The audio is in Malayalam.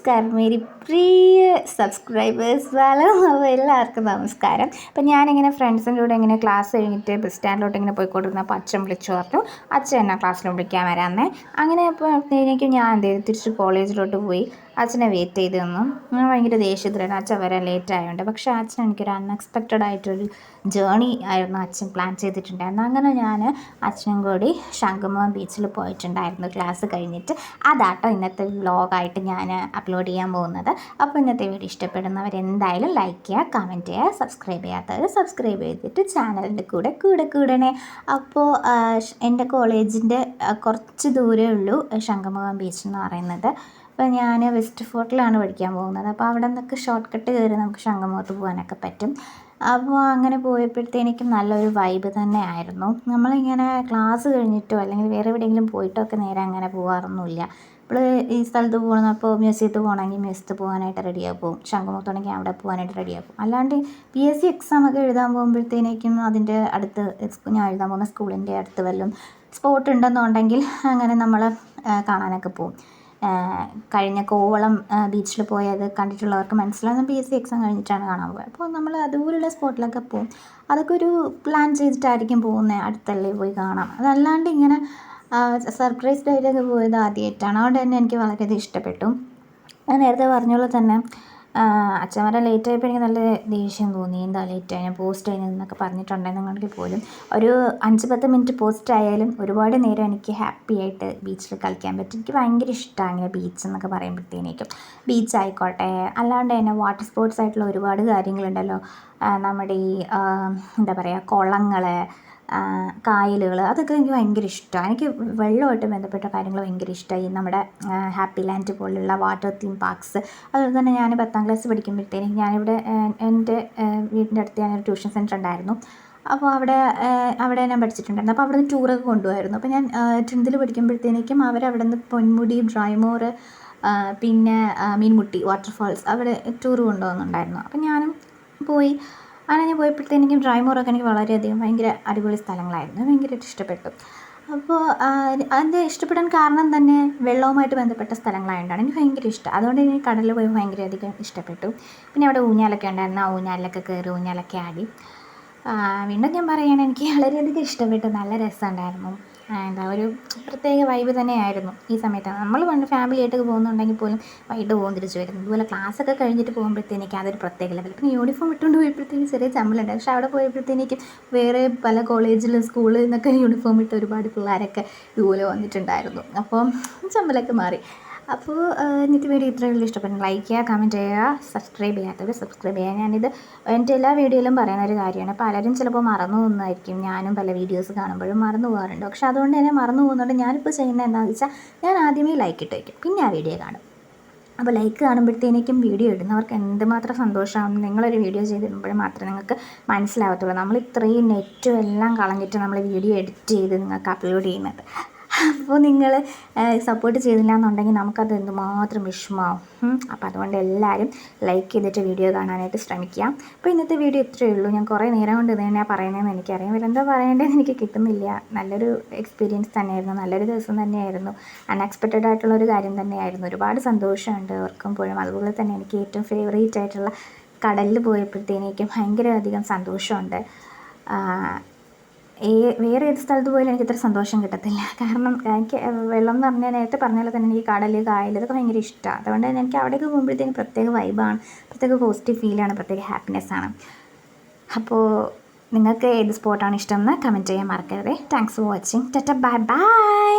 നമസ്കാരം മേരി പ്രിയ സബ്സ്ക്രൈബേഴ്സ് എല്ലാവർക്കും നമസ്കാരം. അപ്പം ഞാനിങ്ങനെ ഫ്രണ്ട്സിൻ്റെ കൂടെ ഇങ്ങനെ ക്ലാസ് കഴിഞ്ഞിട്ട് ബസ് സ്റ്റാൻഡിലോട്ട് ഇങ്ങനെ പോയിക്കൊണ്ടിരുന്നപ്പോൾ അച്ഛൻ വിളിച്ചു പറഞ്ഞു അച്ഛൻ എന്നാ ക്ലാസ്സിൽ വിളിക്കാൻ വരാമെന്നേ. അങ്ങനെ അപ്പോഴത്തേക്കും ഞാൻ എന്ത് ചെയ്തു തിരിച്ച് കോളേജിലോട്ട് പോയി അച്ഛനെ വെയിറ്റ് ചെയ്ത് നിന്നു. ഞാൻ ഭയങ്കര ദേഷ്യത്തിലാണ് അച്ഛൻ വരാൻ ലേറ്റ് ആയതുകൊണ്ട്. പക്ഷേ അച്ഛൻ എനിക്കൊരു അൺഎക്സ്പെക്റ്റഡ് ആയിട്ടൊരു ജേണി ആയിരുന്നു അച്ഛൻ പ്ലാൻ ചെയ്തിട്ടുണ്ടായിരുന്നു. അങ്ങനെ ഞാൻ അച്ഛനും കൂടി ശംഖുമുഖം ബീച്ചിൽ പോയിട്ടുണ്ടായിരുന്നു ക്ലാസ് കഴിഞ്ഞിട്ട്. അതാട്ടോ ഇന്നത്തെ വ്ലോഗായിട്ട് ഞാൻ അപ്ലോഡ് ചെയ്യാൻ പോകുന്നത്. അപ്പോൾ ഇന്നത്തെ വീഡിയോ ഇഷ്ടപ്പെടുന്നവർ എന്തായാലും ലൈക്ക് ചെയ്യുക, കമൻറ്റ് ചെയ്യുക, സബ്സ്ക്രൈബ് ചെയ്യാത്തവർ സബ്സ്ക്രൈബ് ചെയ്തിട്ട് ചാനലിൻ്റെ കൂടണേ. അപ്പോൾ എൻ്റെ കോളേജിൻ്റെ കുറച്ച് ദൂരമേ ഉള്ളൂ ശംഖുമുഖം ബീച്ച് എന്ന് പറയുന്നത്. അപ്പോൾ ഞാൻ വെസ്റ്റ് ഫോർട്ടിലാണ് പഠിക്കാൻ പോകുന്നത്. അപ്പോൾ അവിടെ നിന്നൊക്കെ ഷോർട്ട് കട്ട് കയറി നമുക്ക് ശംഖുമുഖത്ത് പോകാനൊക്കെ പറ്റും. അപ്പോൾ അങ്ങനെ പോയപ്പോഴത്തേക്കും നല്ലൊരു വൈബ് തന്നെ ആയിരുന്നു. നമ്മളിങ്ങനെ ക്ലാസ് കഴിഞ്ഞിട്ടോ അല്ലെങ്കിൽ വേറെ എവിടെയെങ്കിലും പോയിട്ടോ ഒക്കെ നേരെ അങ്ങനെ പോകാറൊന്നുമില്ല. ഇപ്പോൾ ഈ സ്ഥലത്ത് പോകണപ്പോൾ മ്യൂസിയത്ത് പോകണമെങ്കിൽ മ്യൂസിയത്ത് പോകാനായിട്ട് റെഡിയാക്കും, ശംഖുമുഖത്താണെങ്കിൽ അവിടെ പോകാനായിട്ട് റെഡിയാക്കും. അല്ലാണ്ട് PSC എക്സാം ഒക്കെ എഴുതാൻ പോകുമ്പോഴത്തേക്കും അതിൻ്റെ അടുത്ത് ഞാൻ എഴുതാൻ പോകുന്ന സ്കൂളിൻ്റെ അടുത്ത് വല്ലതും സ്പോട്ട് ഉണ്ടെന്നുണ്ടെങ്കിൽ അങ്ങനെ നമ്മൾ കാണാനൊക്കെ പോകും. കഴിഞ്ഞ കോവളം ബീച്ചിൽ പോയത് കണ്ടിട്ടുള്ളവർക്ക് മനസ്സിലാകും. PSC എക്സാം കഴിഞ്ഞിട്ടാണ് കാണാൻ പോയത്. അപ്പോൾ നമ്മൾ അതുപോലുള്ള സ്പോട്ടിലൊക്കെ പോകും. അതൊക്കെ ഒരു പ്ലാൻ ചെയ്തിട്ടായിരിക്കും പോകുന്നത്, അടുത്തല്ലേ പോയി കാണാം. അതല്ലാണ്ട് ഇങ്ങനെ സർപ്രൈസ്ഡ് ആയിട്ടൊക്കെ പോയത് ആദ്യമായിട്ടാണ്. അതുകൊണ്ട് തന്നെ എനിക്ക് വളരെയധികം ഇഷ്ടപ്പെട്ടു. ഞാൻ നേരത്തെ പറഞ്ഞ തന്നെ അച്ഛൻ വരാൻ ലേറ്റ് ആയപ്പോൾ എനിക്ക് നല്ല ദേഷ്യം തോന്നി. എന്താ ലേറ്റായി, ഞാൻ പോസ്റ്റ് ചെയ്യുന്നതെന്നൊക്കെ പറഞ്ഞിട്ടുണ്ടെന്നുണ്ടെങ്കിൽ പോലും ഒരു 5-10 മിനിറ്റ് പോസ്റ്റ് ആയാലും ഒരുപാട് നേരം എനിക്ക് ഹാപ്പി ആയിട്ട് ബീച്ചിൽ കളിക്കാൻ പറ്റും. എനിക്ക് ഭയങ്കര ഇഷ്ടമാണ് ഇങ്ങനെ ബീച്ച് എന്നൊക്കെ പറയുമ്പോഴത്തേക്കും. ബീച്ച് ആയിക്കോട്ടെ, അല്ലാണ്ട് തന്നെ വാട്ടർ സ്പോർട്സ് ആയിട്ടുള്ള ഒരുപാട് കാര്യങ്ങളുണ്ടല്ലോ. നമ്മുടെ ഈ എന്താ പറയുക, കുളങ്ങൾ, കായലുകൾ, അതൊക്കെ എനിക്ക് ഭയങ്കര ഇഷ്ടമാണ്. എനിക്ക് വെള്ളമായിട്ട് ബന്ധപ്പെട്ട കാര്യങ്ങൾ ഭയങ്കര ഇഷ്ടമായി. നമ്മുടെ ഹാപ്പി ലാൻഡ് പോലുള്ള വാട്ടർ തീം പാർക്സ്. അതുപോലെ തന്നെ ഞാൻ 10ാം ക്ലാസ് പഠിക്കുമ്പോഴത്തേക്കും ഞാനിവിടെ എൻ്റെ വീടിൻ്റെ അടുത്ത് ഞാനൊരു ട്യൂഷൻ സെൻറ്റർ ഉണ്ടായിരുന്നു. അപ്പോൾ അവിടെ ഞാൻ പഠിച്ചിട്ടുണ്ടായിരുന്നു. അപ്പോൾ അവിടെ നിന്ന് ടൂറൊക്കെ കൊണ്ടുപോയിരുന്നു. അപ്പോൾ ഞാൻ 10th പഠിക്കുമ്പോഴത്തേക്കും അവരവിടെ നിന്ന് പൊന്മുടി, ബ്രൈമോർ, പിന്നെ മീൻമുട്ടി വാട്ടർഫാൾസ് അവിടെ ടൂർ കൊണ്ടുപോകുന്നുണ്ടായിരുന്നു. അപ്പോൾ ഞാനും പോയി. അങ്ങനെ ഞാൻ പോയപ്പോഴത്തേക്കും ഡ്രൈമോറൊക്കെ എനിക്ക് വളരെയധികം ഭയങ്കര അടിപൊളി സ്ഥലങ്ങളായിരുന്നു. ഭയങ്കരമായിട്ട് ഇഷ്ടപ്പെട്ടു. അപ്പോൾ അതിൻ്റെ ഇഷ്ടപ്പെടാൻ കാരണം തന്നെ വെള്ളവുമായിട്ട് ബന്ധപ്പെട്ട സ്ഥലങ്ങളായതുകൊണ്ടാണ്. എനിക്ക് ഭയങ്കര ഇഷ്ടം. അതുകൊണ്ട് എനിക്ക് കടലിൽ പോയി ഭയങ്കരധികം ഇഷ്ടപ്പെട്ടു. പിന്നെ അവിടെ ഊഞ്ഞാലൊക്കെ ഉണ്ടായിരുന്നു. ആ ഊഞ്ഞാലിലൊക്കെ കയറി ഊഞ്ഞാലൊക്കെ ആടി. വീണ്ടും ഞാൻ പറയുകയാണ്, എനിക്ക് വളരെയധികം ഇഷ്ടപ്പെട്ടു. നല്ല രസമുണ്ടായിരുന്നു. എന്താ ഒരു പ്രത്യേക വൈബ് തന്നെയായിരുന്നു ഈ സമയത്ത്. നമ്മൾ പണ്ട് ഫാമിലി ആയിട്ടൊക്കെ പോകുന്നുണ്ടെങ്കിൽ പോലും വൈകിട്ട് പോകും തിരിച്ച് വരുന്നു. ഇതുപോലെ ക്ലാസ്സൊക്കെ കഴിഞ്ഞിട്ട് പോകുമ്പോഴത്തേക്ക് അതൊരു പ്രത്യേക ലെവൽ. പിന്നെ യൂണിഫോം ഇട്ടുകൊണ്ട് പോയപ്പോഴത്തേക്കും ചെറിയ ചമ്മലുണ്ട്. പക്ഷേ അവിടെ പോയപ്പോഴത്തേക്കും വേറെ പല കോളേജിലും സ്കൂളിൽ നിന്നൊക്കെ യൂണിഫോം ഇട്ട് ഒരുപാട് പിള്ളേരൊക്കെ ഇതുപോലെ വന്നിട്ടുണ്ടായിരുന്നു. അപ്പം ചമ്മലൊക്കെ മാറി. അപ്പോൾ ഇന്നത്തെ വീഡിയോ ഇത്രയും വലിയ ഇഷ്ടപ്പെടുന്നു. ലൈക്ക് ചെയ്യുക, കമൻറ്റ് ചെയ്യുക, സബ്സ്ക്രൈബ് ചെയ്യാത്തവർ സബ്സ്ക്രൈബ് ചെയ്യുക. ഞാനിത് എൻ്റെ എല്ലാ വീഡിയോയിലും പറയുന്ന ഒരു കാര്യമാണ്. പലരും ചിലപ്പോൾ മറന്നു പോകുന്നതായിരിക്കും. ഞാനും പല വീഡിയോസ് കാണുമ്പോഴും മറന്നു പോകാറുണ്ട്. പക്ഷേ അതുകൊണ്ട് തന്നെ മറന്നു പോകുന്നുണ്ട്. ഞാനിപ്പോൾ ചെയ്യുന്നത് എന്താണെന്ന് വെച്ചാൽ ഞാൻ ആദ്യമേ ലൈക്ക് ഇട്ട് വയ്ക്കും, പിന്നെ ആ വീഡിയോ കാണും. അപ്പോൾ ലൈക്ക് കാണുമ്പോഴത്തേക്കും വീഡിയോ ഇടുന്നവർക്ക് എന്തുമാത്രം സന്തോഷമാകും. നിങ്ങളൊരു വീഡിയോ ചെയ്തിടുമ്പോൾ മാത്രമേ നിങ്ങൾക്ക് മനസ്സിലാവത്തുള്ളൂ. നമ്മൾ ഇത്രയും നെറ്റും എല്ലാം കളഞ്ഞിട്ട് നമ്മൾ വീഡിയോ എഡിറ്റ് ചെയ്ത് നിങ്ങൾക്ക് അപ്ലോഡ് ചെയ്യുന്നത്. അപ്പോൾ നിങ്ങൾ സപ്പോർട്ട് ചെയ്തില്ല എന്നുണ്ടെങ്കിൽ നമുക്കത് എന്തുമാത്രം വിഷമമാവും. അപ്പോൾ അതുകൊണ്ട് എല്ലാവരും ലൈക്ക് ചെയ്തിട്ട് വീഡിയോ കാണാനായിട്ട് ശ്രമിക്കുക. അപ്പോൾ ഇന്നത്തെ വീഡിയോ ഇത്രയേ ഉള്ളൂ. ഞാൻ കുറേ നേരം കൊണ്ട് ഇത് തന്നെയാണ് പറയുന്നതെന്ന് എനിക്കറിയാം. ഇവരെന്താ പറയേണ്ടതെന്ന് എനിക്ക് കിട്ടുന്നില്ല. നല്ലൊരു എക്സ്പീരിയൻസ് തന്നെയായിരുന്നു, നല്ലൊരു ദിവസം തന്നെയായിരുന്നു. അൺഎക്സ്പെക്റ്റഡ് ആയിട്ടുള്ളൊരു കാര്യം തന്നെയായിരുന്നു. ഒരുപാട് സന്തോഷമുണ്ട് ഓർക്കുമ്പോഴും. അതുപോലെ തന്നെ എനിക്ക് ഏറ്റവും ഫേവറേറ്റ് ആയിട്ടുള്ള കടലിൽ പോയപ്പോഴത്തേക്കും ഭയങ്കര അധികം സന്തോഷമുണ്ട്. വേറെ ഏത് സ്ഥലത്ത് പോയാലും എനിക്ക് ഇത്ര സന്തോഷം കിട്ടത്തില്ല. കാരണം എനിക്ക് വെള്ളം എന്ന് പറഞ്ഞാൽ നേരത്തെ പറഞ്ഞ പോലെ തന്നെ എനിക്ക് കടൽ, കായൽ ഇതൊക്കെ ഭയങ്കര ഇഷ്ടമാണ്. അതുകൊണ്ട് തന്നെ എനിക്ക് അവിടേക്ക് പോകുമ്പോഴത്തേക്കും പ്രത്യേക വൈബാണ്, പ്രത്യേക പോസിറ്റീവ് ഫീലാണ്, പ്രത്യേക ഹാപ്പിനെസ്സാണ്. അപ്പോൾ നിങ്ങൾക്ക് ഏത് സ്പോട്ടാണ് ഇഷ്ടമെന്ന് കമൻറ്റ് ചെയ്യാൻ മറക്കരുത്. Thanks for watching. Tata, bye bye.